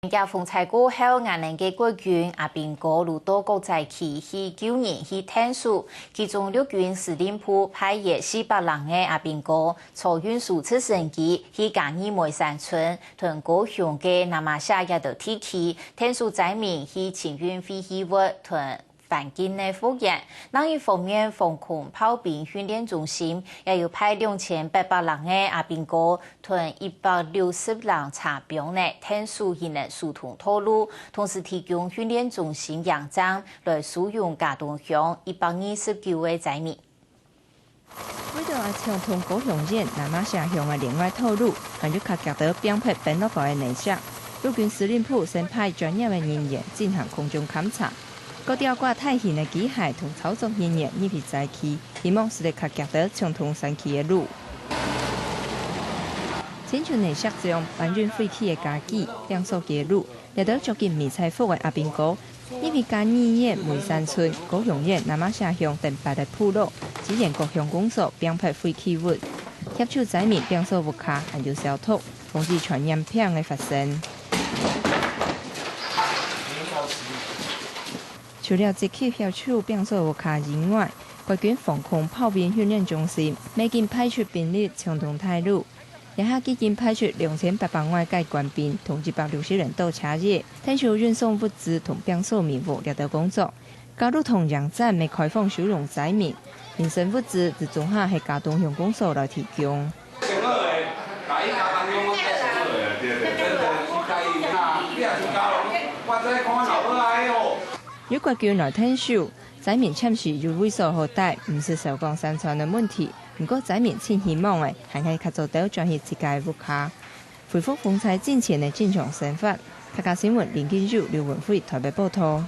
家风采过后，俺们嘅国军阿兵哥如到国际去9年去探索，其中陆军司令部派役400人嘅阿兵哥，坐运输直升机去嘉义梅山村同高雄嘅南马夏亚的地区探索灾民去清运废弃物同环境的复原。另一方面，防空炮兵训练中心也有派2800人的阿兵哥同160人查兵呢，探索现的疏通道路，同时提供训练中心营长来使用嘉东乡129位灾民。为了要畅通高雄县南马下乡的另外道路，还有卡夹到标配本落的内设，陆军司令部先派专业的人员进行空中勘察。各吊挂太型的机械同操作人员入去灾区，希望是来卡夹到畅通山区的路。清泉内设上搬运废弃的家具、两手街路，也到接近迷彩服的阿兵哥，入去嘉义县梅山村、高雄县南马下乡等8个部落，支援各乡公所编配废弃物，协助灾民变扫物卡，还有消毒，防止传染病的发生。除了即刻协助变扫物卡以外，国军防空炮兵训练中心每经派出兵力畅通泰路，也还已经派出2800外界官兵同160人到查业，探索运送物资同变扫迷雾了的工作。高路同样站未开放收容灾民，民生物资自中下系嘉东乡公所来提供。如国军来探索，灾民暂时有畏缩好歹，唔是受光山川的问题。不过灾民真希望的，还可以较做到转移自家物卡，恢复风采进前的正常生活。客家新闻林金秀、刘文辉台北报道。